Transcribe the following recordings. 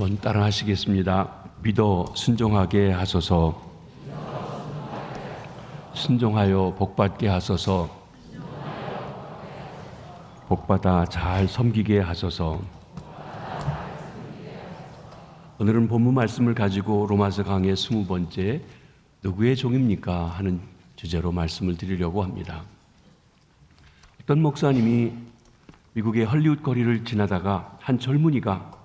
한번 따라하시겠습니다. 믿어 순종하게 하소서. 순종하여 복받게 하소서. 복받아 잘 섬기게 하소서. 오늘은 본문 말씀을 가지고 로마서 강의 20번째 누구의 종입니까? 하는 주제로 말씀을 드리려고 합니다. 어떤 목사님이 미국의 헐리우드 거리를 지나다가 한 젊은이가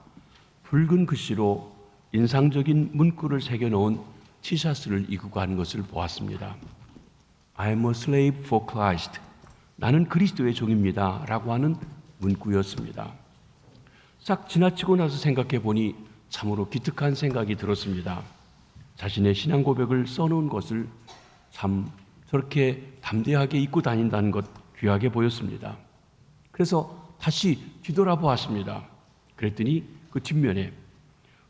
붉은 글씨로 인상적인 문구를 새겨놓은 티셔츠를 입고 가는 것을 보았습니다. I am a slave for Christ. 나는 그리스도의 종입니다. 라고 하는 문구였습니다. 싹 지나치고 나서 생각해 보니 참으로 기특한 생각이 들었습니다. 자신의 신앙 고백을 써놓은 것을 참 저렇게 담대하게 입고 다닌다는 것 귀하게 보였습니다. 그래서 다시 뒤돌아보았습니다. 그랬더니 그 뒷면에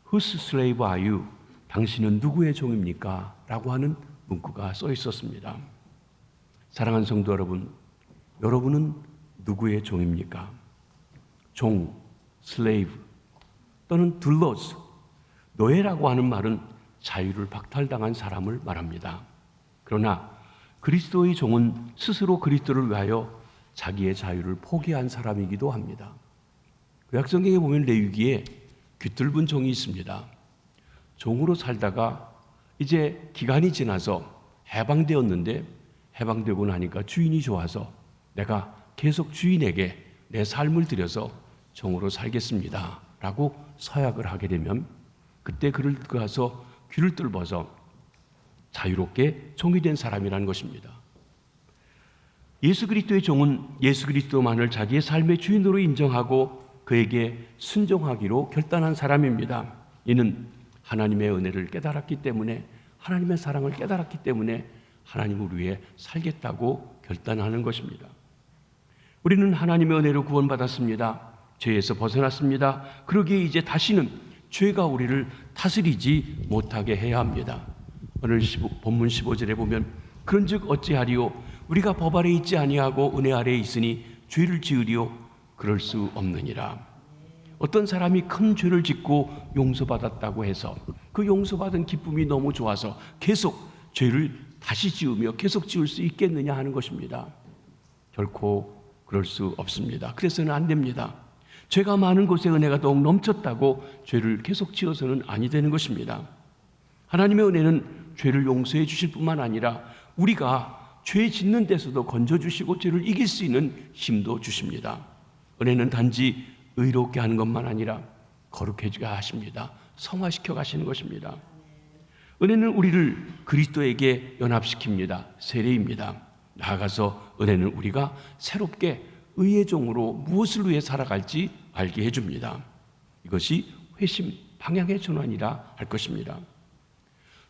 Whose slave are you? 당신은 누구의 종입니까? 라고 하는 문구가 써 있었습니다. 사랑하는 성도 여러분, 여러분은 누구의 종입니까? 종, slave 또는 doulos, 노예라고 하는 말은 자유를 박탈당한 사람을 말합니다. 그러나 그리스도의 종은 스스로 그리스도를 위하여 자기의 자유를 포기한 사람이기도 합니다. 구약성경에 보면 레위기에 귀뚫은 종이 있습니다. 종으로 살다가 이제 기간이 지나서 해방되었는데 해방되고 나니까 주인이 좋아서 내가 계속 주인에게 내 삶을 들여서 종으로 살겠습니다 라고 서약을 하게 되면 그때 그를 가서 귀를 뚫어서 자유롭게 종이 된 사람이라는 것입니다. 예수 그리스도의 종은 예수 그리스도만을 자기의 삶의 주인으로 인정하고 그에게 순종하기로 결단한 사람입니다. 이는 하나님의 은혜를 깨달았기 때문에, 하나님의 사랑을 깨달았기 때문에 하나님을 위해 살겠다고 결단하는 것입니다. 우리는 하나님의 은혜로 구원받았습니다. 죄에서 벗어났습니다. 그러기에 이제 다시는 죄가 우리를 다스리지 못하게 해야 합니다. 오늘 본문 15절에 보면 그런즉 어찌하리요? 우리가 법 아래 있지 아니하고 은혜 아래에 있으니 죄를 지으리요? 그럴 수 없느니라. 어떤 사람이 큰 죄를 짓고 용서받았다고 해서 그 용서받은 기쁨이 너무 좋아서 계속 죄를 다시 지으며 계속 지을 수 있겠느냐 하는 것입니다. 결코 그럴 수 없습니다. 그래서는 안 됩니다. 죄가 많은 곳에 은혜가 더욱 넘쳤다고 죄를 계속 지어서는 아니 되는 것입니다. 하나님의 은혜는 죄를 용서해 주실 뿐만 아니라 우리가 죄 짓는 데서도 건져주시고 죄를 이길 수 있는 힘도 주십니다. 은혜는 단지 의롭게 하는 것만 아니라 거룩해지게 하십니다. 성화시켜 가시는 것입니다. 은혜는 우리를 그리스도에게 연합시킵니다. 세례입니다. 나아가서 은혜는 우리가 새롭게 의의 종으로 무엇을 위해 살아갈지 알게 해줍니다. 이것이 회심, 방향의 전환이라 할 것입니다.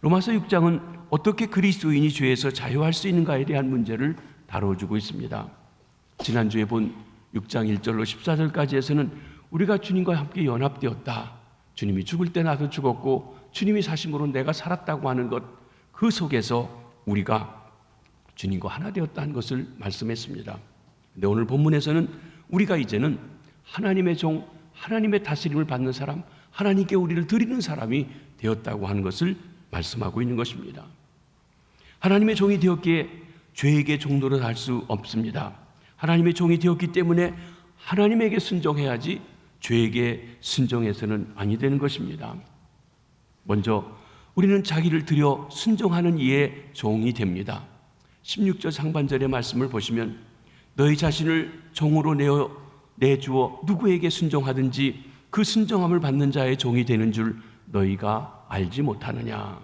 로마서 6장은 어떻게 그리스도인이 죄에서 자유할 수 있는가에 대한 문제를 다뤄주고 있습니다. 지난주에 본 6장 1절로 14절까지에서는 우리가 주님과 함께 연합되었다. 주님이 죽을 때 나도 죽었고 주님이 사심으로 내가 살았다고 하는 것, 그 속에서 우리가 주님과 하나 되었다는 것을 말씀했습니다. 근데 오늘 본문에서는 우리가 이제는 하나님의 종, 하나님의 다스림을 받는 사람, 하나님께 우리를 드리는 사람이 되었다고 하는 것을 말씀하고 있는 것입니다. 하나님의 종이 되었기에 죄에게 종노릇 할 수 없습니다. 하나님의 종이 되었기 때문에 하나님에게 순종해야지 죄에게 순종해서는 아니 되는 것입니다. 먼저 우리는 자기를 들여 순종하는 이의 종이 됩니다. 16절 상반절의 말씀을 보시면 너희 자신을 종으로 내주어 누구에게 순종하든지 그 순종함을 받는 자의 종이 되는 줄 너희가 알지 못하느냐.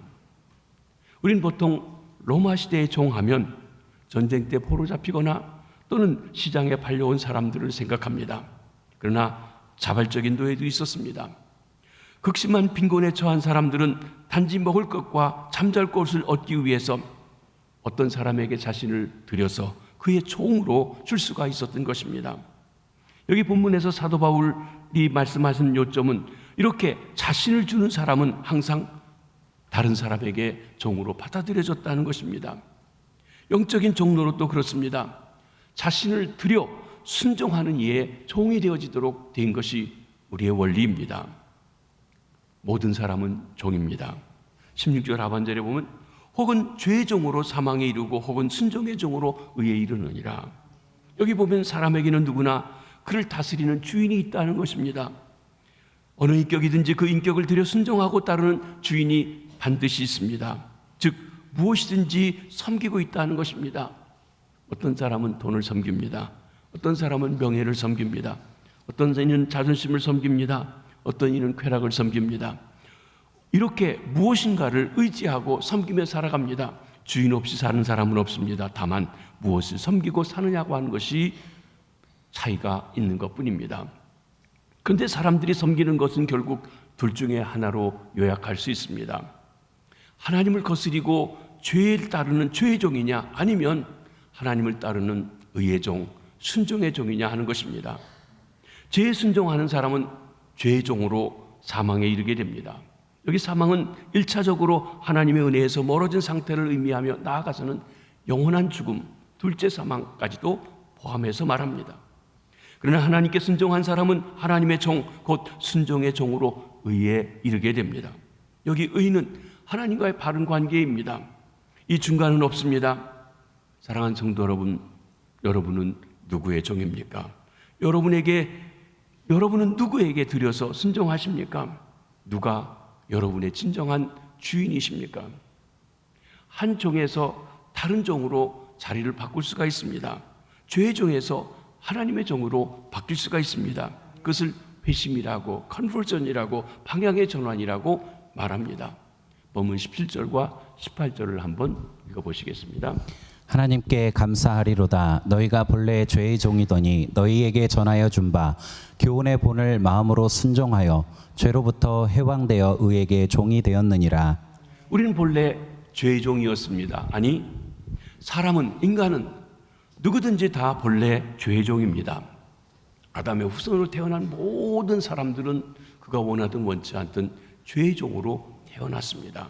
우린 보통 로마 시대의 종하면 전쟁 때 포로 잡히거나 또는 시장에 팔려온 사람들을 생각합니다. 그러나 자발적인 노예도 있었습니다. 극심한 빈곤에 처한 사람들은 단지 먹을 것과 잠잘 곳을 얻기 위해서 어떤 사람에게 자신을 들여서 그의 종으로 줄 수가 있었던 것입니다. 여기 본문에서 사도 바울이 말씀하신 요점은 이렇게 자신을 주는 사람은 항상 다른 사람에게 종으로 받아들여졌다는 것입니다. 영적인 종로도 그렇습니다. 자신을 들여 순종하는 이의 종이 되어지도록 된 것이 우리의 원리입니다. 모든 사람은 종입니다. 16절 하반절에 보면 혹은 죄의 종으로 사망에 이르고 혹은 순종의 종으로 의에 이르느니라. 여기 보면 사람에게는 누구나 그를 다스리는 주인이 있다는 것입니다. 어느 인격이든지 그 인격을 들여 순종하고 따르는 주인이 반드시 있습니다. 즉 무엇이든지 섬기고 있다는 것입니다. 어떤 사람은 돈을 섬깁니다. 어떤 사람은 명예를 섬깁니다. 어떤 이는 자존심을 섬깁니다. 어떤 이는 쾌락을 섬깁니다. 이렇게 무엇인가를 의지하고 섬기며 살아갑니다. 주인 없이 사는 사람은 없습니다. 다만 무엇을 섬기고 사느냐고 하는 것이 차이가 있는 것뿐입니다. 그런데 사람들이 섬기는 것은 결국 둘 중에 하나로 요약할 수 있습니다. 하나님을 거스리고 죄를 따르는 죄의 종이냐, 아니면 하나님을 따르는 의의 종, 순종의 종이냐 하는 것입니다. 죄에 순종하는 사람은 죄의 종으로 사망에 이르게 됩니다. 여기 사망은 1차적으로 하나님의 은혜에서 멀어진 상태를 의미하며 나아가서는 영원한 죽음, 둘째 사망까지도 포함해서 말합니다. 그러나 하나님께 순종한 사람은 하나님의 종, 곧 순종의 종으로 의에 이르게 됩니다. 여기 의는 하나님과의 바른 관계입니다. 이 중간은 없습니다. 사랑하는 성도 여러분, 여러분은 누구의 종입니까? 여러분은 누구에게 드려서 순종하십니까? 누가 여러분의 진정한 주인이십니까? 한 종에서 다른 종으로 자리를 바꿀 수가 있습니다. 죄의 종에서 하나님의 종으로 바뀔 수가 있습니다. 그것을 회심이라고, 컨버전이라고, 방향의 전환이라고 말합니다. 본문 17절과 18절을 한번 읽어보시겠습니다. 하나님께 감사하리로다. 너희가 본래 죄의 종이더니 너희에게 전하여 준 바 교훈의 본을 마음으로 순종하여 죄로부터 해방되어 의에게 종이 되었느니라. 우리는 본래 죄의 종이었습니다. 아니, 인간은 누구든지 다 본래 죄의 종입니다. 아담의 후손으로 태어난 모든 사람들은 그가 원하든 원치 않든 죄의 종으로 태어났습니다.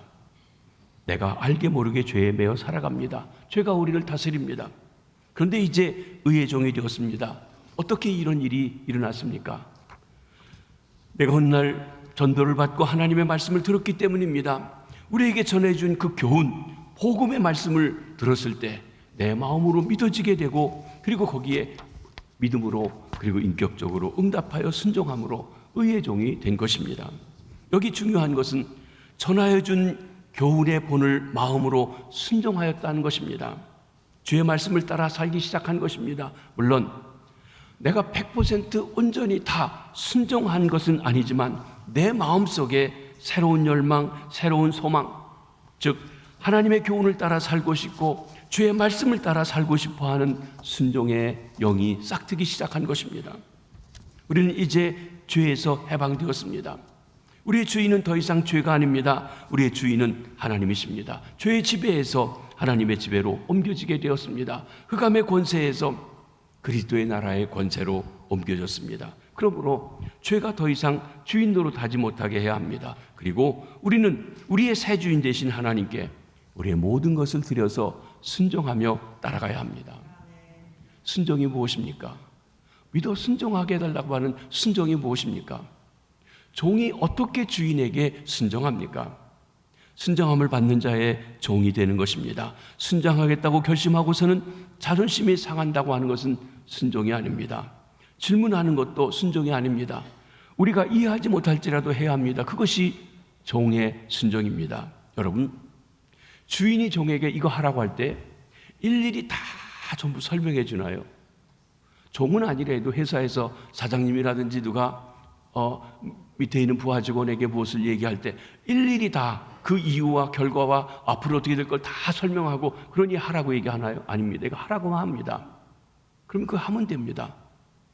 내가 알게 모르게 죄에 매여 살아갑니다. 죄가 우리를 다스립니다. 그런데 이제 의의 종이 되었습니다. 어떻게 이런 일이 일어났습니까? 내가 어느 날 전도를 받고 하나님의 말씀을 들었기 때문입니다. 우리에게 전해준 그 교훈, 복음의 말씀을 들었을 때 내 마음으로 믿어지게 되고, 그리고 거기에 믿음으로 그리고 인격적으로 응답하여 순종함으로 의의 종이 된 것입니다. 여기 중요한 것은 전하여 준 교훈의 본을 마음으로 순종하였다는 것입니다. 주의 말씀을 따라 살기 시작한 것입니다. 물론 내가 100% 온전히 다 순종한 것은 아니지만 내 마음속에 새로운 열망, 새로운 소망, 즉 하나님의 교훈을 따라 살고 싶고 주의 말씀을 따라 살고 싶어하는 순종의 영이 싹트기 시작한 것입니다. 우리는 이제 죄에서 해방되었습니다. 우리의 주인은 더 이상 죄가 아닙니다. 우리의 주인은 하나님이십니다. 죄의 지배에서 하나님의 지배로 옮겨지게 되었습니다. 흑암의 권세에서 그리스도의 나라의 권세로 옮겨졌습니다. 그러므로 죄가 더 이상 주인 노릇하지 못하게 해야 합니다. 그리고 우리는 우리의 새 주인 되신 하나님께 우리의 모든 것을 드려서 순종하며 따라가야 합니다. 순종이 무엇입니까? 믿어 순종하게 해달라고 하는 순종이 무엇입니까? 종이 어떻게 주인에게 순종합니까? 순종함을 받는 자의 종이 되는 것입니다. 순종하겠다고 결심하고서는 자존심이 상한다고 하는 것은 순종이 아닙니다. 질문하는 것도 순종이 아닙니다. 우리가 이해하지 못할지라도 해야 합니다. 그것이 종의 순종입니다. 여러분, 주인이 종에게 이거 하라고 할 때 일일이 다 전부 설명해 주나요? 종은 아니래도 회사에서 사장님이라든지 누가 밑에 있는 부하 직원에게 무엇을 얘기할 때 일일이 다 그 이유와 결과와 앞으로 어떻게 될 걸 다 설명하고 그러니 하라고 얘기하나요? 아닙니다. 이거 하라고만 합니다. 그럼 그거 하면 됩니다.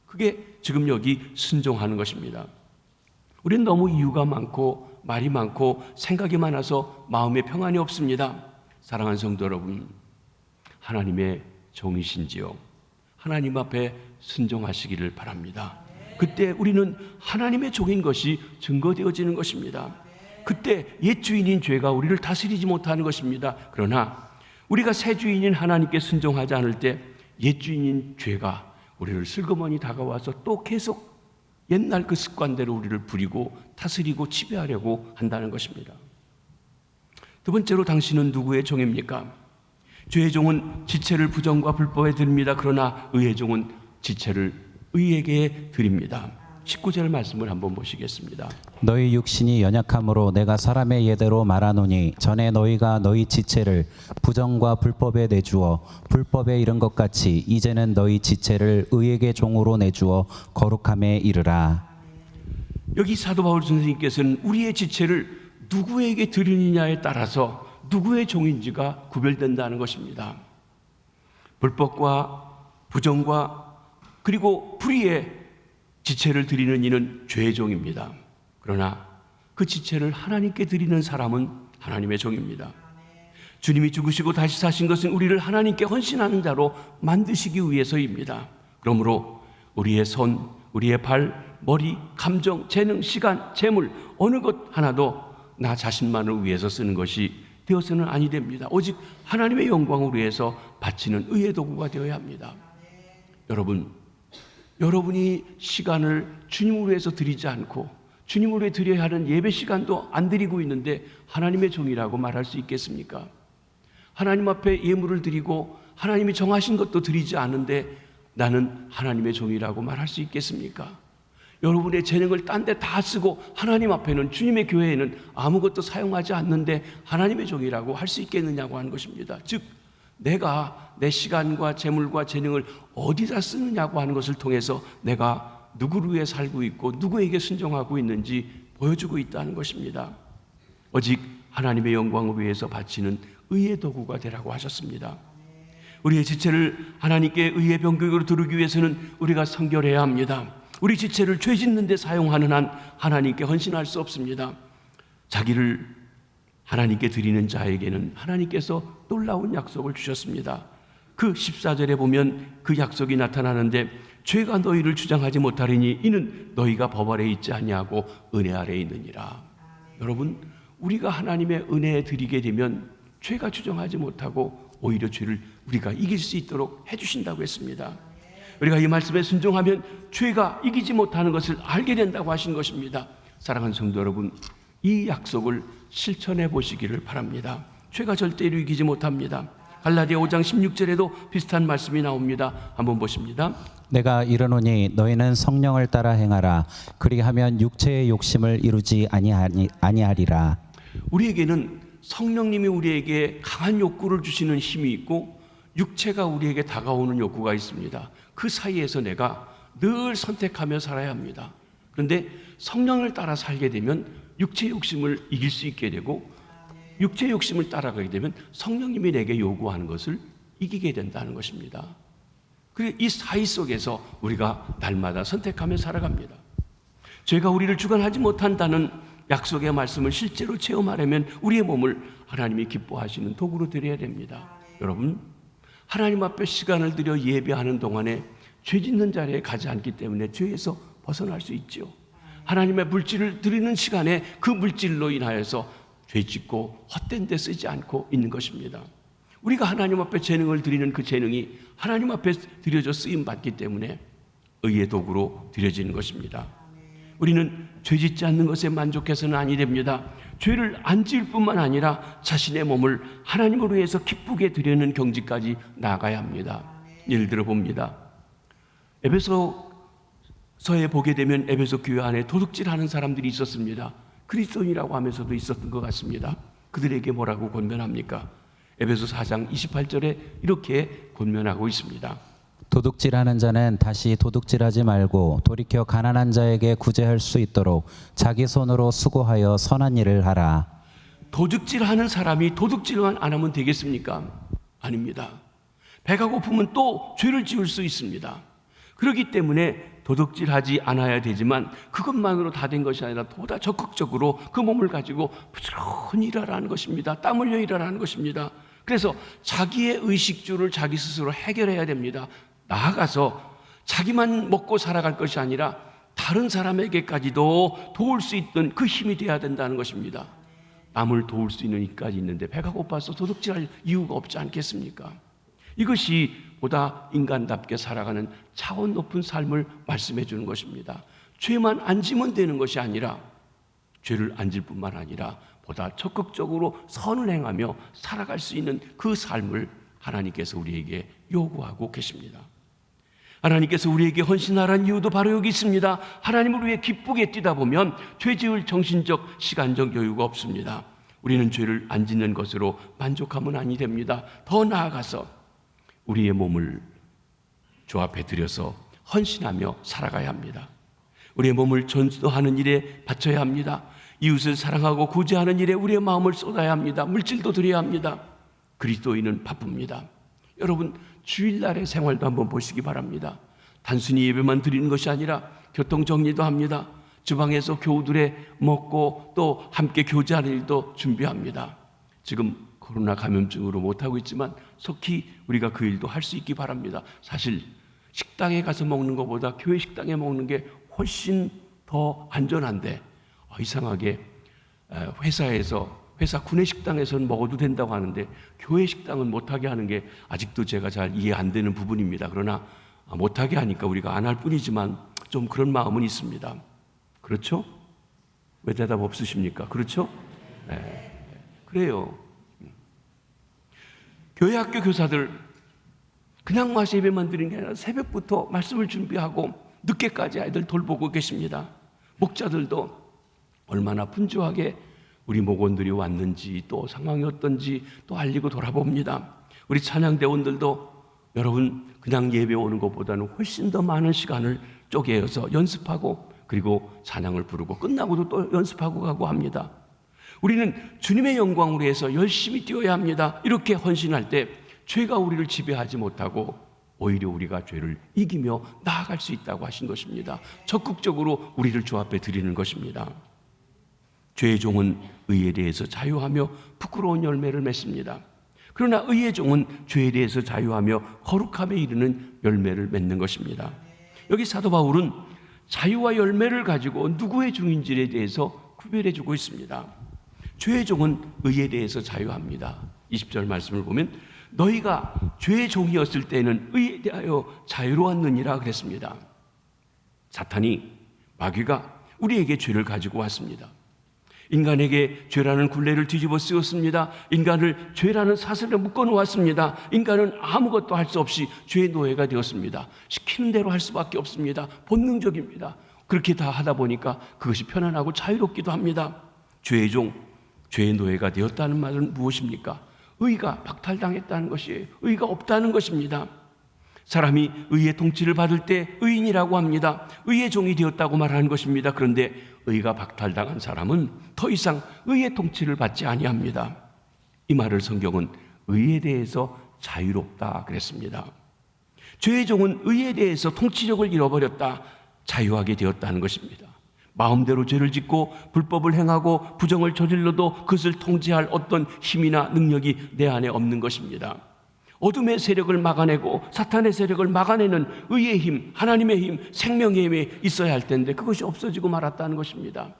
그게 지금 여기 순종하는 것입니다. 우리는 너무 이유가 많고 말이 많고 생각이 많아서 마음에 평안이 없습니다. 사랑하는 성도 여러분, 하나님의 종이신지요? 하나님 앞에 순종하시기를 바랍니다. 그때 우리는 하나님의 종인 것이 증거되어지는 것입니다. 그때 옛 주인인 죄가 우리를 다스리지 못하는 것입니다. 그러나 우리가 새 주인인 하나님께 순종하지 않을 때 옛 주인인 죄가 우리를 슬그머니 다가와서 또 계속 옛날 그 습관대로 우리를 부리고 다스리고 지배하려고 한다는 것입니다. 두 번째로 당신은 누구의 종입니까? 죄의 종은 지체를 부정과 불법에 드립니다. 그러나 의의 종은 지체를 의에게 드립니다. 19절 말씀을 한번 보시겠습니다. 너희 육신이 연약함으로 내가 사람의 예대로 말하노니 전에 너희가 너희 지체를 부정과 불법에 내주어 불법에 이른 것 같이 이제는 너희 지체를 의에게 종으로 내주어 거룩함에 이르라. 여기 사도 바울 선생님께서는 우리의 지체를 누구에게 드리느냐에 따라서 누구의 종인지가 구별된다는 것입니다. 불법과 부정과 그리고 불의의 지체를 드리는 이는 죄의 종입니다. 그러나 그 지체를 하나님께 드리는 사람은 하나님의 종입니다. 주님이 죽으시고 다시 사신 것은 우리를 하나님께 헌신하는 자로 만드시기 위해서입니다. 그러므로 우리의 손, 우리의 발, 머리, 감정, 재능, 시간, 재물 어느 것 하나도 나 자신만을 위해서 쓰는 것이 되어서는 아니 됩니다. 오직 하나님의 영광을 위해서 바치는 의의 도구가 되어야 합니다. 여러분이 시간을 주님을 위해서 드리지 않고 주님을 위해 드려야 하는 예배 시간도 안 드리고 있는데 하나님의 종이라고 말할 수 있겠습니까? 하나님 앞에 예물을 드리고 하나님이 정하신 것도 드리지 않는데 나는 하나님의 종이라고 말할 수 있겠습니까? 여러분의 재능을 딴 데 다 쓰고 하나님 앞에는, 주님의 교회에는 아무것도 사용하지 않는데 하나님의 종이라고 할 수 있겠느냐고 하는 것입니다. 즉 내가 내 시간과 재물과 재능을 어디다 쓰느냐고 하는 것을 통해서 내가 누구를 위해 살고 있고 누구에게 순종하고 있는지 보여주고 있다는 것입니다. 오직 하나님의 영광을 위해서 바치는 의의 도구가 되라고 하셨습니다. 우리의 지체를 하나님께 의의 병격으로 두르기 위해서는 우리가 성결해야 합니다. 우리 지체를 죄 짓는 데 사용하는 한 하나님께 헌신할 수 없습니다. 자기를 하나님께 드리는 자에게는 하나님께서 놀라운 약속을 주셨습니다. 그 14절에 보면 그 약속이 나타나는데 죄가 너희를 주장하지 못하리니 이는 너희가 법 아래 있지 아니하고 은혜 아래 있느니라. 여러분, 우리가 하나님의 은혜에 드리게 되면 죄가 주장하지 못하고 오히려 죄를 우리가 이길 수 있도록 해주신다고 했습니다. 우리가 이 말씀에 순종하면 죄가 이기지 못하는 것을 알게 된다고 하신 것입니다. 사랑하는 성도 여러분, 이 약속을 실천해 보시기를 바랍니다. 죄가 절대로 이기지 못합니다. 갈라디아 5장 16절에도 비슷한 말씀이 나옵니다. 한번 보십니다. 내가 이르노니 너희는 성령을 따라 행하라. 그리하면 육체의 욕심을 이루지 아니하리라. 우리에게는 성령님이 우리에게 강한 욕구를 주시는 힘이 있고 육체가 우리에게 다가오는 욕구가 있습니다. 그 사이에서 내가 늘 선택하며 살아야 합니다. 그런데 성령을 따라 살게 되면 육체 욕심을 이길 수 있게 되고 육체 욕심을 따라가게 되면 성령님이 내게 요구하는 것을 이기게 된다는 것입니다. 그래서 이 사이 속에서 우리가 날마다 선택하며 살아갑니다. 죄가 우리를 주관하지 못한다는 약속의 말씀을 실제로 체험하려면 우리의 몸을 하나님이 기뻐하시는 도구로 드려야 됩니다. 여러분, 하나님 앞에 시간을 들여 예배하는 동안에 죄 짓는 자리에 가지 않기 때문에 죄에서 벗어날 수 있죠. 하나님의 물질을 드리는 시간에 그 물질로 인하여서 죄 짓고 헛된 데 쓰지 않고 있는 것입니다. 우리가 하나님 앞에 재능을 드리는 그 재능이 하나님 앞에 드려져 쓰임 받기 때문에 의의 도구로 드려지는 것입니다. 우리는 죄 짓지 않는 것에 만족해서는 아니 됩니다. 죄를 안 지을 뿐만 아니라 자신의 몸을 하나님을 위해서 기쁘게 드리는 경지까지 나아가야 합니다. 예를 들어 봅니다. 에베소서에 보게 되면 에베소 교회 안에 도둑질하는 사람들이 있었습니다. 그리스도인이라고 하면서도 있었던 것 같습니다. 그들에게 뭐라고 권면합니까? 에베소 4장 28절에 이렇게 권면하고 있습니다. 도둑질하는 자는 다시 도둑질하지 말고 돌이켜 가난한 자에게 구제할 수 있도록 자기 손으로 수고하여 선한 일을 하라. 도둑질하는 사람이 도둑질만 안 하면 되겠습니까? 아닙니다. 배가 고프면 또 죄를 지을 수 있습니다. 그렇기 때문에 도둑질하지 않아야 되지만 그것만으로 다 된 것이 아니라 보다 적극적으로 그 몸을 가지고 부지런히 일하라는 것입니다. 땀 흘려 일하라는 것입니다. 그래서 자기의 의식주를 자기 스스로 해결해야 됩니다. 나아가서 자기만 먹고 살아갈 것이 아니라 다른 사람에게까지도 도울 수 있던 그 힘이 되어야 된다는 것입니다. 남을 도울 수 있는 힘까지 있는데 배가 고파서 도둑질할 이유가 없지 않겠습니까? 이것이 보다 인간답게 살아가는 차원 높은 삶을 말씀해 주는 것입니다. 죄만 안 지면 되는 것이 아니라 죄를 안 질 뿐만 아니라 보다 적극적으로 선을 행하며 살아갈 수 있는 그 삶을 하나님께서 우리에게 요구하고 계십니다. 하나님께서 우리에게 헌신하라는 이유도 바로 여기 있습니다. 하나님을 위해 기쁘게 뛰다 보면 죄 지을 정신적, 시간적 여유가 없습니다. 우리는 죄를 안 짓는 것으로 만족하면 아니 됩니다. 더 나아가서 우리의 몸을 주 앞에 들여서 헌신하며 살아가야 합니다. 우리의 몸을 전도하는 일에 바쳐야 합니다. 이웃을 사랑하고 구제하는 일에 우리의 마음을 쏟아야 합니다. 물질도 드려야 합니다. 그리스도인은 바쁩니다. 여러분, 주일날의 생활도 한번 보시기 바랍니다. 단순히 예배만 드리는 것이 아니라 교통정리도 합니다. 주방에서 교우들의 먹고 또 함께 교제하는 일도 준비합니다. 지금 코로나 감염증으로 못하고 있지만 속히 우리가 그 일도 할 수 있기 바랍니다. 사실 식당에 가서 먹는 것보다 교회 식당에 먹는 게 훨씬 더 안전한데 이상하게 회사 구내식당에서는 먹어도 된다고 하는데 교회 식당은 못하게 하는 게 아직도 제가 잘 이해 안 되는 부분입니다. 그러나 못하게 하니까 우리가 안 할 뿐이지만 좀 그런 마음은 있습니다. 그렇죠? 왜 대답 없으십니까? 그렇죠? 네. 그래요. 교회 학교 교사들 그냥 와서 예배만 드리는 게 아니라 새벽부터 말씀을 준비하고 늦게까지 아이들 돌보고 계십니다. 목자들도 얼마나 분주하게 우리 목원들이 왔는지 또 상황이 어떤지 또 알리고 돌아봅니다. 우리 찬양대원들도 여러분 그냥 예배 오는 것보다는 훨씬 더 많은 시간을 쪼개어서 연습하고 그리고 찬양을 부르고 끝나고도 또 연습하고 가고 합니다. 우리는 주님의 영광을 위해서 열심히 뛰어야 합니다. 이렇게 헌신할 때 죄가 우리를 지배하지 못하고 오히려 우리가 죄를 이기며 나아갈 수 있다고 하신 것입니다. 적극적으로 우리를 주 앞에 드리는 것입니다. 죄의 종은 의에 대해서 자유하며 부끄러운 열매를 맺습니다. 그러나 의의 종은 죄에 대해서 자유하며 거룩함에 이르는 열매를 맺는 것입니다. 여기 사도 바울은 자유와 열매를 가지고 누구의 종인지에 대해서 구별해 주고 있습니다. 죄의 종은 의에 대해서 자유합니다. 20절 말씀을 보면 너희가 죄의 종이었을 때는 의에 대하여 자유로웠느니라 그랬습니다. 사탄이 마귀가 우리에게 죄를 가지고 왔습니다. 인간에게 죄라는 굴레를 뒤집어 쓰였습니다. 인간을 죄라는 사슬에 묶어 놓았습니다. 인간은 아무것도 할 수 없이 죄의 노예가 되었습니다. 시키는 대로 할 수밖에 없습니다. 본능적입니다. 그렇게 다 하다 보니까 그것이 편안하고 자유롭기도 합니다. 죄의 종, 죄의 노예가 되었다는 말은 무엇입니까? 의가 박탈당했다는 것이에요. 의가 없다는 것입니다. 사람이 의의 통치를 받을 때 의인이라고 합니다. 의의 종이 되었다고 말하는 것입니다. 그런데 의가 박탈당한 사람은 더 이상 의의 통치를 받지 아니합니다. 이 말을 성경은 의에 대해서 자유롭다 그랬습니다. 죄의 종은 의에 대해서 통치력을 잃어버렸다, 자유하게 되었다는 것입니다. 마음대로 죄를 짓고 불법을 행하고 부정을 저질러도 그것을 통제할 어떤 힘이나 능력이 내 안에 없는 것입니다. 어둠의 세력을 막아내고 사탄의 세력을 막아내는 의의 힘, 하나님의 힘, 생명의 힘이 있어야 할 텐데 그것이 없어지고 말았다는 것입니다.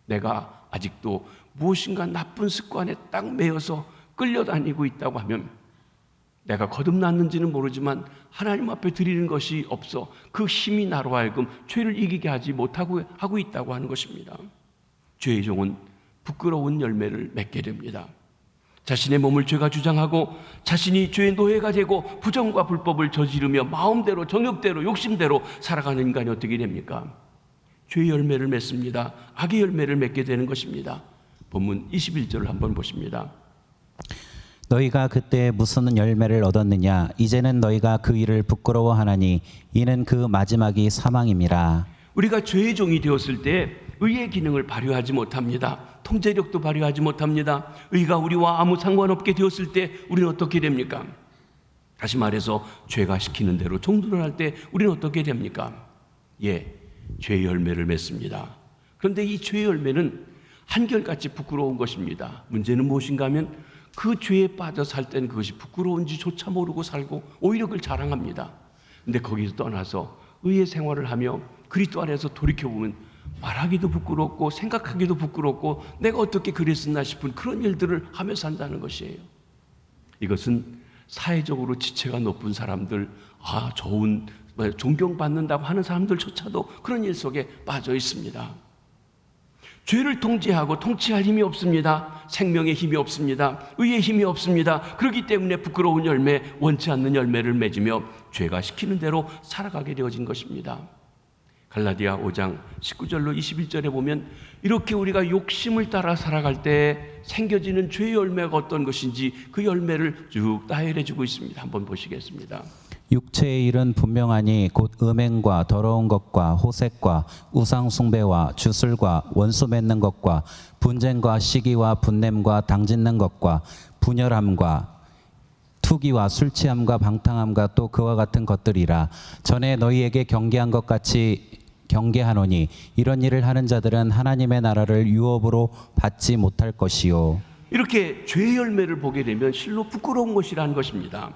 내가 아직도 무엇인가 나쁜 습관에 딱 매여서 끌려다니고 있다고 하면 내가 거듭났는지는 모르지만 하나님 앞에 드리는 것이 없어 그 힘이 나로 하여금 죄를 이기게 하지 못하고 하고 있다고 하는 것입니다. 죄의 종은 부끄러운 열매를 맺게 됩니다. 자신의 몸을 죄가 주장하고 자신이 죄의 노예가 되고 부정과 불법을 저지르며 마음대로 정욕대로 욕심대로 살아가는 인간이 어떻게 됩니까? 죄의 열매를 맺습니다. 악의 열매를 맺게 되는 것입니다. 본문 21절을 한번 보십니다. 너희가 그때 무슨 열매를 얻었느냐? 이제는 너희가 그 일을 부끄러워하나니 이는 그 마지막이 사망임이라. 우리가 죄의 종이 되었을 때 의의 기능을 발휘하지 못합니다. 통제력도 발휘하지 못합니다. 의가 우리와 아무 상관없게 되었을 때 우리는 어떻게 됩니까? 다시 말해서 죄가 시키는 대로 종들을 때 우리는 어떻게 됩니까? 죄의 열매를 맺습니다. 그런데 이 죄의 열매는 한결같이 부끄러운 것입니다. 문제는 무엇인가 하면 그 죄에 빠져 살 때는 그것이 부끄러운지조차 모르고 살고 오히려 그걸 자랑합니다. 그런데 거기서 떠나서 의의 생활을 하며 그리스도 안에서 돌이켜보면 말하기도 부끄럽고 생각하기도 부끄럽고 내가 어떻게 그랬었나 싶은 그런 일들을 하며 산다는 것이에요. 이것은 사회적으로 지체가 높은 사람들, 좋은 존경받는다고 하는 사람들조차도 그런 일 속에 빠져 있습니다. 죄를 통제하고 통치할 힘이 없습니다. 생명의 힘이 없습니다. 의의 힘이 없습니다. 그렇기 때문에 부끄러운 열매, 원치 않는 열매를 맺으며 죄가 시키는 대로 살아가게 되어진 것입니다. 갈라디아 5장 19절로 21절에 보면 이렇게 우리가 욕심을 따라 살아갈 때 생겨지는 죄의 열매가 어떤 것인지 그 열매를 쭉 나열해 주고 있습니다. 한번 보시겠습니다. 육체의 일은 분명하니 곧 음행과 더러운 것과 호색과 우상 숭배와 주술과 원수 맺는 것과 분쟁과 시기와 분냄과 당짓는 것과 분열함과 투기와 술 취함과 방탕함과 또 그와 같은 것들이라. 전에 너희에게 경계한 것 같이 경계하노니 이런 일을 하는 자들은 하나님의 나라를 유업으로 받지 못할 것이요. 이렇게 죄의 열매를 보게 되면 실로 부끄러운 것이라는 것입니다.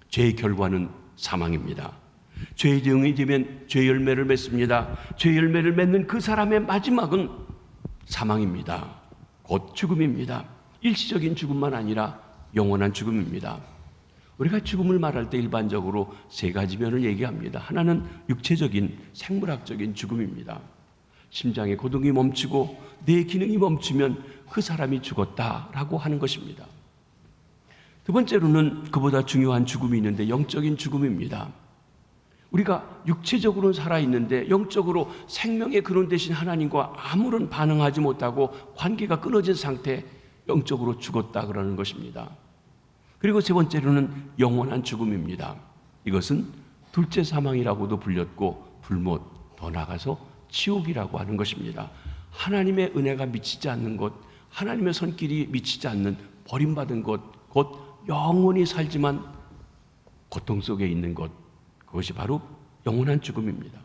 죄의 결과는 사망입니다. 죄의 정이 되면 죄의 열매를 맺습니다. 죄의 열매를 맺는 그 사람의 마지막은 사망입니다. 곧 죽음입니다. 일시적인 죽음만 아니라 영원한 죽음입니다. 우리가 죽음을 말할 때 일반적으로 세 가지 면을 얘기합니다. 하나는 육체적인 생물학적인 죽음입니다. 심장의 고동이 멈추고 뇌의 기능이 멈추면 그 사람이 죽었다라고 하는 것입니다. 두 번째로는 그보다 중요한 죽음이 있는데 영적인 죽음입니다. 우리가 육체적으로는 살아있는데 영적으로 생명의 근원 되신 하나님과 아무런 반응하지 못하고 관계가 끊어진 상태, 영적으로 죽었다 그러는 것입니다. 그리고 세 번째로는 영원한 죽음입니다. 이것은 둘째 사망이라고도 불렸고 불못, 더 나아가서 지옥이라고 하는 것입니다. 하나님의 은혜가 미치지 않는 곳, 하나님의 손길이 미치지 않는 버림받은 곳, 곧 영원히 살지만 고통 속에 있는 것, 그것이 바로 영원한 죽음입니다.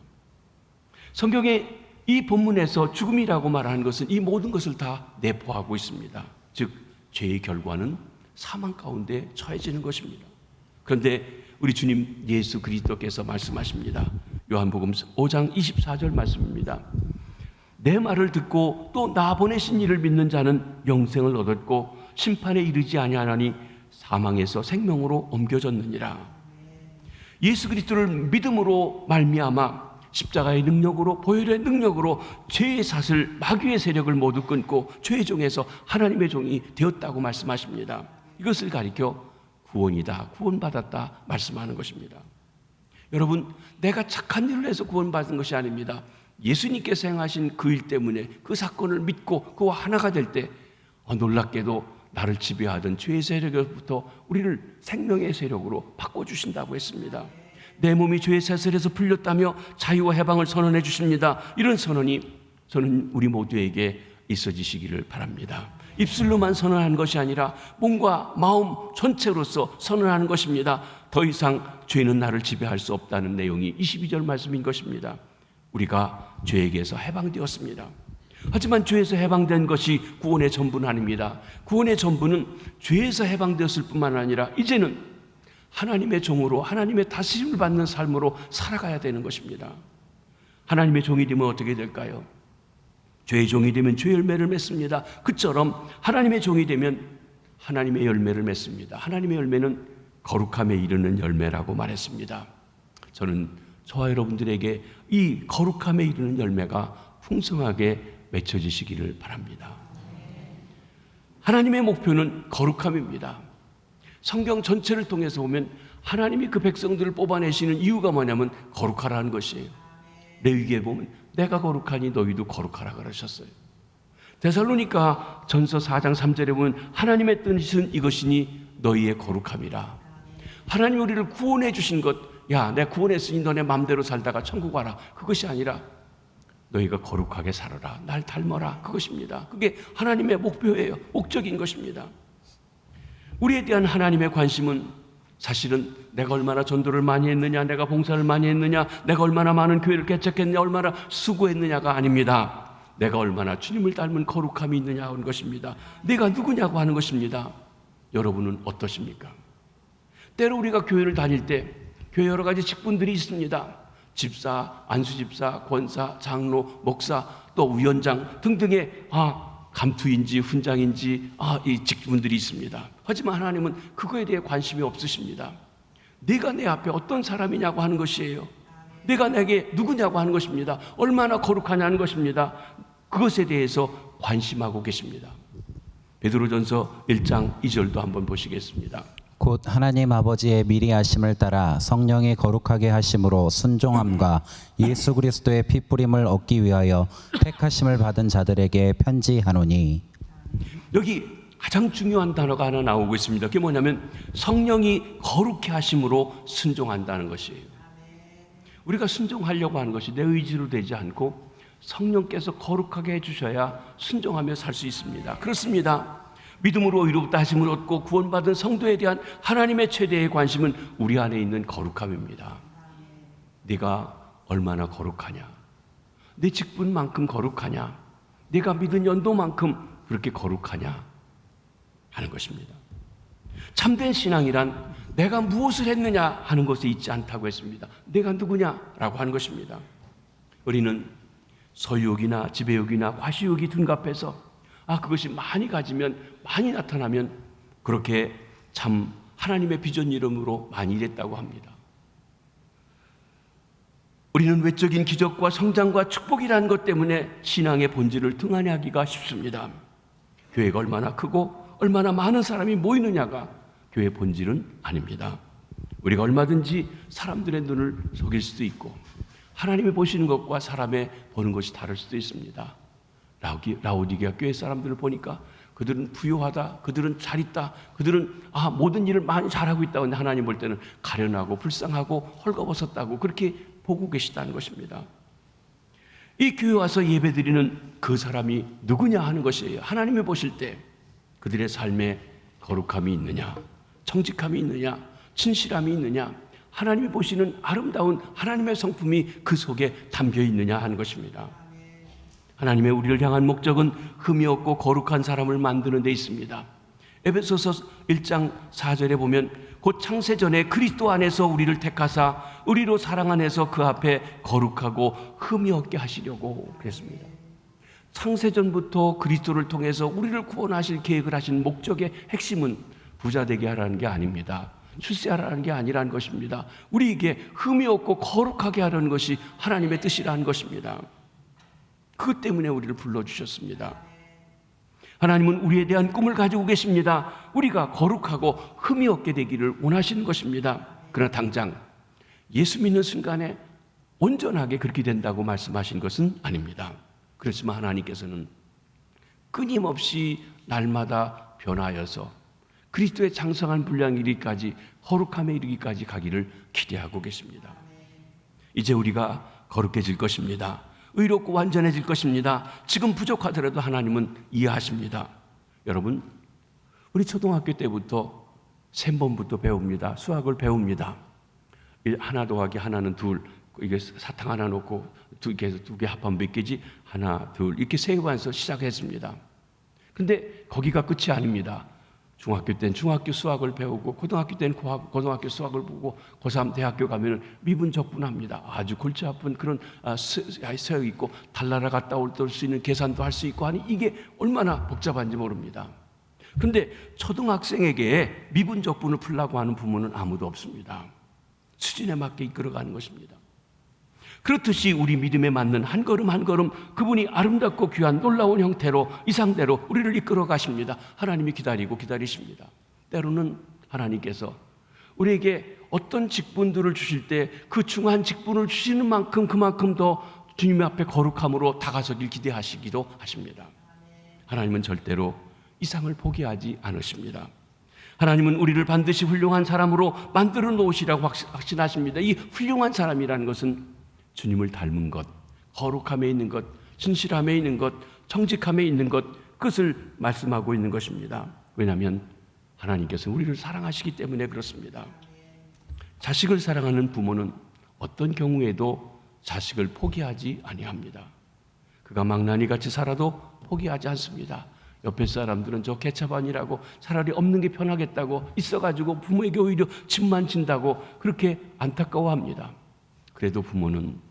성경의 이 본문에서 죽음이라고 말하는 것은 이 모든 것을 다 내포하고 있습니다. 즉 죄의 결과는 사망 가운데 처해지는 것입니다. 그런데 우리 주님 예수 그리스도께서 말씀하십니다. 요한복음 5장 24절 말씀입니다. 내 말을 듣고 또 나 보내신 이를 믿는 자는 영생을 얻었고 심판에 이르지 아니하나니 사망에서 생명으로 옮겨졌느니라. 예수 그리스도를 믿음으로 말미암아 십자가의 능력으로, 보혈의 능력으로 죄의 사슬, 마귀의 세력을 모두 끊고 죄의 종에서 하나님의 종이 되었다고 말씀하십니다. 이것을 가리켜 구원이다, 구원받았다 말씀하는 것입니다. 여러분, 내가 착한 일을 해서 구원받은 것이 아닙니다. 예수님께서 행하신 그 일 때문에 그 사건을 믿고 그와 하나가 될 때 놀랍게도 나를 지배하던 죄의 세력으로부터 우리를 생명의 세력으로 바꿔주신다고 했습니다. 내 몸이 죄의 세슬에서 풀렸다며 자유와 해방을 선언해 주십니다. 이런 선언이 저는 우리 모두에게 있어지시기를 바랍니다. 입술로만 선언하는 것이 아니라 몸과 마음 전체로서 선언하는 것입니다. 더 이상 죄는 나를 지배할 수 없다는 내용이 22절 말씀인 것입니다. 우리가 죄에게서 해방되었습니다. 하지만 죄에서 해방된 것이 구원의 전부는 아닙니다. 구원의 전부는 죄에서 해방되었을 뿐만 아니라 이제는 하나님의 종으로 하나님의 다스림을 받는 삶으로 살아가야 되는 것입니다. 하나님의 종이 되면 어떻게 될까요? 죄의 종이 되면 죄의 열매를 맺습니다. 그처럼 하나님의 종이 되면 하나님의 열매를 맺습니다. 하나님의 열매는 거룩함에 이르는 열매라고 말했습니다. 저는 저와 여러분들에게 이 거룩함에 이르는 열매가 풍성하게 맺혀지시기를 바랍니다. 하나님의 목표는 거룩함입니다. 성경 전체를 통해서 보면 하나님이 그 백성들을 뽑아내시는 이유가 뭐냐면 거룩하라는 것이에요. 레위기에 보면 내가 거룩하니 너희도 거룩하라 그러셨어요. 데살로니가 전서 4장 3절에 보면 하나님의 뜻은 이것이니 너희의 거룩함이라. 하나님 우리를 구원해 주신 것, 야, 내가 구원했으니 너네 마음대로 살다가 천국 와라, 그것이 아니라 너희가 거룩하게 살아라, 날 닮아라, 그것입니다. 그게 하나님의 목표예요. 목적인 것입니다. 우리에 대한 하나님의 관심은 사실은 내가 얼마나 전도를 많이 했느냐, 내가 봉사를 많이 했느냐, 내가 얼마나 많은 교회를 개척했느냐, 얼마나 수고했느냐가 아닙니다. 내가 얼마나 주님을 닮은 거룩함이 있느냐 하는 것입니다. 내가 누구냐고 하는 것입니다. 여러분은 어떠십니까? 때로 우리가 교회를 다닐 때 교회 여러 가지 직분들이 있습니다. 집사, 안수집사, 권사, 장로, 목사, 또 위원장 등등의 감투인지 훈장인지 이 직분들이 있습니다. 하지만 하나님은 그거에 대해 관심이 없으십니다. 내가 내 앞에 어떤 사람이냐고 하는 것이에요. 내가 내게 누구냐고 하는 것입니다. 얼마나 거룩하냐는 것입니다. 그것에 대해서 관심하고 계십니다. 베드로전서 1장 2절도 한번 보시겠습니다. 곧 하나님 아버지의 미리 하심을 따라 성령의 거룩하게 하심으로 순종함과 예수 그리스도의 피뿌림을 얻기 위하여 택하심을 받은 자들에게 편지하노니. 여기 가장 중요한 단어가 하나 나오고 있습니다. 그게 뭐냐면 성령이 거룩해 하심으로 순종한다는 것이에요. 우리가 순종하려고 하는 것이 내 의지로 되지 않고 성령께서 거룩하게 해주셔야 순종하며 살 수 있습니다. 그렇습니다. 믿음으로 의롭다 하심을 얻고 구원받은 성도에 대한 하나님의 최대의 관심은 우리 안에 있는 거룩함입니다. 네가 얼마나 거룩하냐, 내 직분만큼 거룩하냐, 내가 믿은 연도만큼 그렇게 거룩하냐 하는 것입니다. 참된 신앙이란 내가 무엇을 했느냐 하는 것에 있지 않다고 했습니다. 내가 누구냐라고 하는 것입니다. 우리는 소유욕이나 지배욕이나 과시욕이 둔갑해서 그것이 많이 가지면, 많이 나타나면 그렇게 참 하나님의 비전 이름으로 많이 일했다고 합니다. 우리는 외적인 기적과 성장과 축복이라는 것 때문에 신앙의 본질을 등한히하기가 쉽습니다. 교회가 얼마나 크고 얼마나 많은 사람이 모이느냐가 교회의 본질은 아닙니다. 우리가 얼마든지 사람들의 눈을 속일 수도 있고 하나님이 보시는 것과 사람의 보는 것이 다를 수도 있습니다. 라오디게아 교회 사람들을 보니까 그들은 부유하다, 그들은 잘 있다, 그들은 모든 일을 많이 잘하고 있다고 하는데 하나님 볼 때는 가련하고 불쌍하고 헐거벗었다고 그렇게 보고 계시다는 것입니다. 이 교회 와서 예배드리는 그 사람이 누구냐 하는 것이에요. 하나님이 보실 때 그들의 삶에 거룩함이 있느냐, 정직함이 있느냐, 진실함이 있느냐, 하나님이 보시는 아름다운 하나님의 성품이 그 속에 담겨 있느냐 하는 것입니다. 하나님의 우리를 향한 목적은 흠이 없고 거룩한 사람을 만드는 데 있습니다. 에베소서 1장 4절에 보면 곧 창세전에 그리스도 안에서 우리를 택하사 의리로 사랑 안에서 그 앞에 거룩하고 흠이 없게 하시려고 그랬습니다. 창세전부터 그리스도를 통해서 우리를 구원하실 계획을 하신 목적의 핵심은 부자 되게 하라는 게 아닙니다. 출세하라는 게 아니라는 것입니다. 우리에게 흠이 없고 거룩하게 하려는 것이 하나님의 뜻이라는 것입니다. 그것 때문에 우리를 불러주셨습니다. 하나님은 우리에 대한 꿈을 가지고 계십니다. 우리가 거룩하고 흠이 없게 되기를 원하시는 것입니다. 그러나 당장 예수 믿는 순간에 온전하게 그렇게 된다고 말씀하신 것은 아닙니다. 그렇지만 하나님께서는 끊임없이 날마다 변하여서 그리스도의 장성한 분량에 이르기까지, 거룩함에 이르기까지 가기를 기대하고 계십니다. 이제 우리가 거룩해질 것입니다. 의롭고 완전해질 것입니다. 지금 부족하더라도 하나님은 이해하십니다. 여러분, 우리 초등학교 때부터 셈법부터 배웁니다. 수학을 배웁니다. 하나 더하기 하나는 둘, 이게 사탕 하나 놓고 두 개 합하면 몇 개지? 하나, 둘, 이렇게 세관에서 시작했습니다. 근데 거기가 끝이 아닙니다. 중학교 때는 중학교 수학을 배우고, 고등학교 때는 고등학교 수학을 보고, 고3 대학교 가면은 미분적분합니다. 아주 골치 아픈 그런 서역 있고, 달나라 갔다 올 수 있는 계산도 할 수 있고 하니 이게 얼마나 복잡한지 모릅니다. 그런데 초등학생에게 미분적분을 풀라고 하는 부모는 아무도 없습니다. 수준에 맞게 이끌어가는 것입니다. 그렇듯이 우리 믿음에 맞는 한 걸음 한 걸음 그분이 아름답고 귀한 놀라운 형태로, 이상대로 우리를 이끌어 가십니다. 하나님이 기다리고 기다리십니다. 때로는 하나님께서 우리에게 어떤 직분들을 주실 때 그 중한 직분을 주시는 만큼 그만큼 더 주님 앞에 거룩함으로 다가서길 기대하시기도 하십니다. 하나님은 절대로 이상을 포기하지 않으십니다. 하나님은 우리를 반드시 훌륭한 사람으로 만들어 놓으시라고 확신하십니다. 이 훌륭한 사람이라는 것은 주님을 닮은 것, 거룩함에 있는 것, 진실함에 있는 것, 정직함에 있는 것, 그것을 말씀하고 있는 것입니다. 왜냐하면 하나님께서 우리를 사랑하시기 때문에 그렇습니다. 자식을 사랑하는 부모는 어떤 경우에도 자식을 포기하지 아니합니다. 그가 망나니같이 살아도 포기하지 않습니다. 옆에 사람들은 저 개차반이라고 차라리 없는 게 편하겠다고 있어가지고 부모에게 오히려 짐만 진다고 그렇게 안타까워합니다. 그래도 부모는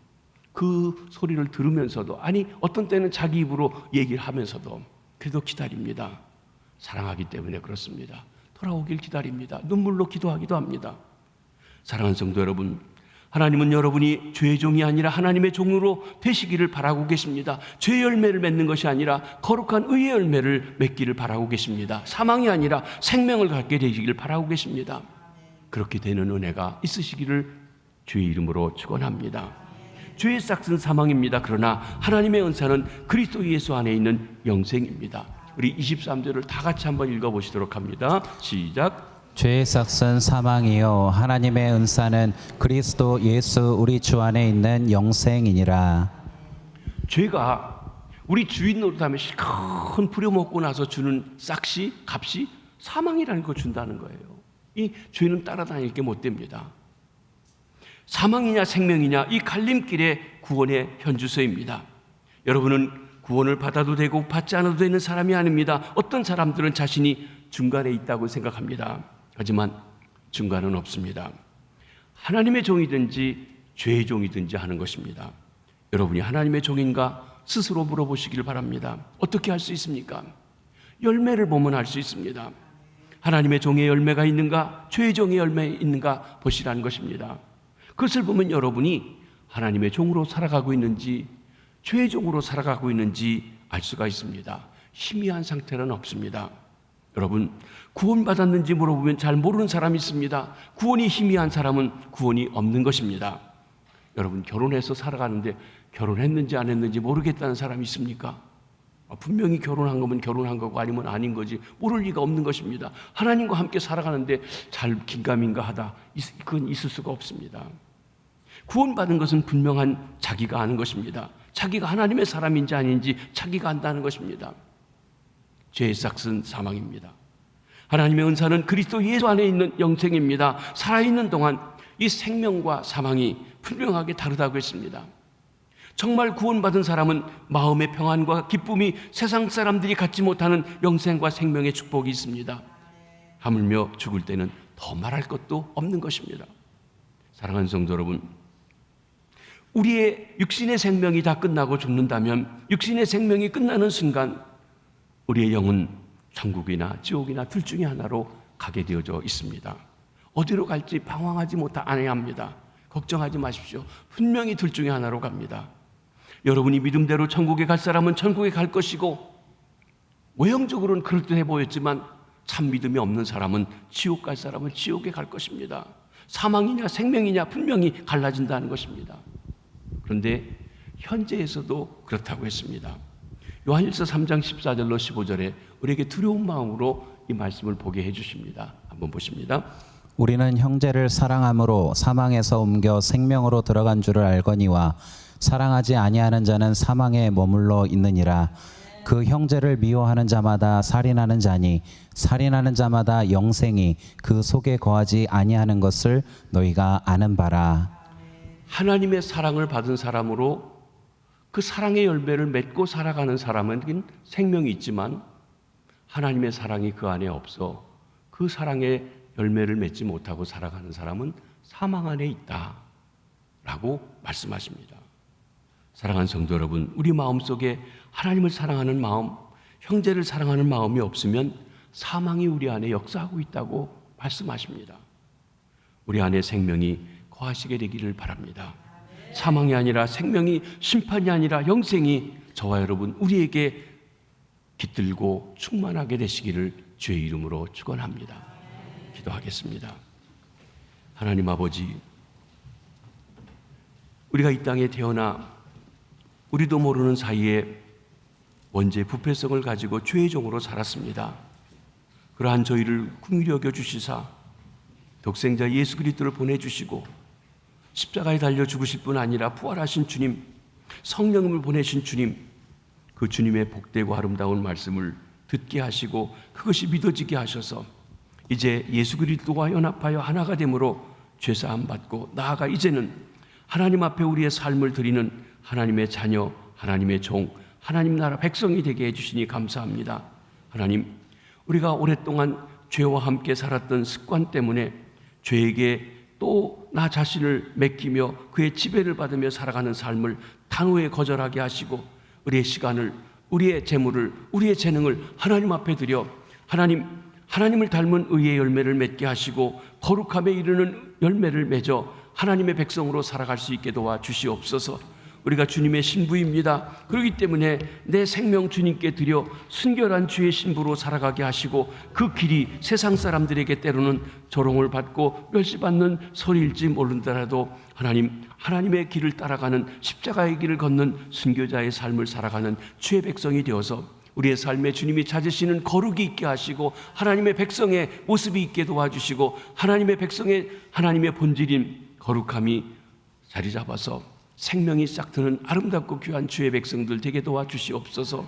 그 소리를 들으면서도, 아니 어떤 때는 자기 입으로 얘기를 하면서도 그래도 기다립니다. 사랑하기 때문에 그렇습니다. 돌아오길 기다립니다. 눈물로 기도하기도 합니다. 사랑하는 성도 여러분, 하나님은 여러분이 죄의 종이 아니라 하나님의 종으로 되시기를 바라고 계십니다. 죄의 열매를 맺는 것이 아니라 거룩한 의의 열매를 맺기를 바라고 계십니다. 사망이 아니라 생명을 갖게 되시기를 바라고 계십니다. 그렇게 되는 은혜가 있으시기를 주의 이름으로 축원합니다. 죄의 싹은 사망입니다. 그러나 하나님의 은사는 그리스도 예수 안에 있는 영생입니다. 우리 23절을 다 같이 한번 읽어보시도록 합니다. 시작. 죄의 삭은 사망이요 하나님의 은사는 그리스도 예수 우리 주 안에 있는 영생이니라. 죄가 우리 주인 노릇하며 실컷 부려먹고 나서 주는 싹시 값이 사망이라는 걸 준다는 거예요. 이 죄는 따라다닐 게 못 됩니다. 사망이냐 생명이냐 이 갈림길의 구원의 현주소입니다. 여러분은 구원을 받아도 되고 받지 않아도 되는 사람이 아닙니다. 어떤 사람들은 자신이 중간에 있다고 생각합니다. 하지만 중간은 없습니다. 하나님의 종이든지 죄의 종이든지 하는 것입니다. 여러분이 하나님의 종인가 스스로 물어보시길 바랍니다. 어떻게 할 수 있습니까? 열매를 보면 알 수 있습니다. 하나님의 종의 열매가 있는가 죄의 종의 열매가 있는가 보시라는 것입니다. 그것을 보면 여러분이 하나님의 종으로 살아가고 있는지 죄의 종으로 살아가고 있는지 알 수가 있습니다. 희미한 상태는 없습니다. 여러분, 구원받았는지 물어보면 잘 모르는 사람이 있습니다. 구원이 희미한 사람은 구원이 없는 것입니다. 여러분, 결혼해서 살아가는데 결혼했는지 안 했는지 모르겠다는 사람이 있습니까? 분명히 결혼한 거면 결혼한 거고 아니면 아닌 거지 모를 리가 없는 것입니다. 하나님과 함께 살아가는데 잘 긴가민가 하다 그건 있을 수가 없습니다. 구원받은 것은 분명한 자기가 아는 것입니다. 자기가 하나님의 사람인지 아닌지 자기가 안다는 것입니다. 죄의 싹은 사망입니다. 하나님의 은사는 그리스도 예수 안에 있는 영생입니다. 살아있는 동안 이 생명과 사망이 분명하게 다르다고 했습니다. 정말 구원받은 사람은 마음의 평안과 기쁨이 세상 사람들이 갖지 못하는 영생과 생명의 축복이 있습니다. 하물며 죽을 때는 더 말할 것도 없는 것입니다. 사랑하는 성도 여러분, 우리의 육신의 생명이 다 끝나고 죽는다면 육신의 생명이 끝나는 순간 우리의 영은 천국이나 지옥이나 둘 중에 하나로 가게 되어져 있습니다. 어디로 갈지 방황하지 않아야 합니다. 걱정하지 마십시오. 분명히 둘 중에 하나로 갑니다. 여러분이 믿음대로 천국에 갈 사람은 천국에 갈 것이고 외형적으로는 그럴듯해 보였지만 참 믿음이 없는 사람은 지옥 갈 사람은 지옥에 갈 것입니다. 사망이냐 생명이냐 분명히 갈라진다는 것입니다. 그런데 현재에서도 그렇다고 했습니다. 요한일서 3장 14절로 15절에 우리에게 두려운 마음으로 이 말씀을 보게 해주십니다. 한번 보십니다. 우리는 형제를 사랑함으로 사망에서 옮겨 생명으로 들어간 줄을 알거니와 사랑하지 아니하는 자는 사망에 머물러 있느니라. 그 형제를 미워하는 자마다 살인하는 자니 살인하는 자마다 영생이 그 속에 거하지 아니하는 것을 너희가 아는 바라. 하나님의 사랑을 받은 사람으로 그 사랑의 열매를 맺고 살아가는 사람은 생명이 있지만 하나님의 사랑이 그 안에 없어 그 사랑의 열매를 맺지 못하고 살아가는 사람은 사망 안에 있다라고 말씀하십니다. 사랑하는 성도 여러분, 우리 마음속에 하나님을 사랑하는 마음, 형제를 사랑하는 마음이 없으면 사망이 우리 안에 역사하고 있다고 말씀하십니다. 우리 안에 생명이 거하시게 되기를 바랍니다. 사망이 아니라 생명이, 심판이 아니라 영생이 저와 여러분 우리에게 깃들고 충만하게 되시기를 주의 이름으로 축원합니다. 기도하겠습니다. 하나님 아버지, 우리가 이 땅에 태어나 우리도 모르는 사이에 원죄 부패성을 가지고 죄의 종으로 살았습니다. 그러한 저희를 긍휼히 여겨 주시사 독생자 예수 그리스도를 보내주시고 십자가에 달려 죽으실 뿐 아니라 부활하신 주님, 성령을 보내신 주님, 그 주님의 복되고 아름다운 말씀을 듣게 하시고 그것이 믿어지게 하셔서 이제 예수 그리스도와 연합하여 하나가 됨으로 죄사함 받고 나아가 이제는 하나님 앞에 우리의 삶을 드리는 하나님의 자녀, 하나님의 종, 하나님 나라 백성이 되게 해주시니 감사합니다. 하나님, 우리가 오랫동안 죄와 함께 살았던 습관 때문에 죄에게 또 나 자신을 맡기며 그의 지배를 받으며 살아가는 삶을 단호히 거절하게 하시고 우리의 시간을, 우리의 재물을, 우리의 재능을 하나님 앞에 드려 하나님 하나님을 닮은 의의 열매를 맺게 하시고 거룩함에 이르는 열매를 맺어 하나님의 백성으로 살아갈 수 있게 도와 주시옵소서. 우리가 주님의 신부입니다. 그렇기 때문에 내 생명 주님께 드려 순결한 주의 신부로 살아가게 하시고 그 길이 세상 사람들에게 때로는 조롱을 받고 멸시받는 소리일지 모른다라도 하나님의 길을 따라가는 십자가의 길을 걷는 순교자의 삶을 살아가는 주의 백성이 되어서 우리의 삶에 주님이 찾으시는 거룩이 있게 하시고 하나님의 백성의 모습이 있게 도와주시고 하나님의 백성의 하나님의 본질인 거룩함이 자리 잡아서 생명이 싹 트는 아름답고 귀한 주의 백성들 되게 도와주시옵소서.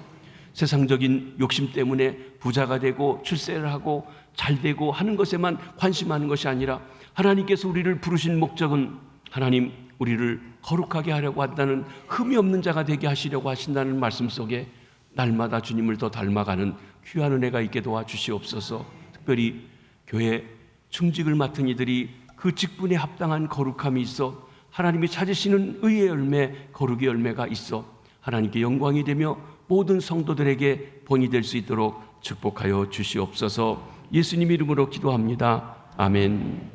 세상적인 욕심 때문에 부자가 되고 출세를 하고 잘 되고 하는 것에만 관심하는 것이 아니라 하나님께서 우리를 부르신 목적은 하나님 우리를 거룩하게 하려고 한다는 흠이 없는 자가 되게 하시려고 하신다는 말씀 속에 날마다 주님을 더 닮아가는 귀한 은혜가 있게 도와주시옵소서. 특별히 교회 충직을 맡은 이들이 그 직분에 합당한 거룩함이 있어 하나님이 찾으시는 의의 열매, 거룩의 열매가 있어 하나님께 영광이 되며 모든 성도들에게 본이 될 수 있도록 축복하여 주시옵소서. 예수님 이름으로 기도합니다. 아멘.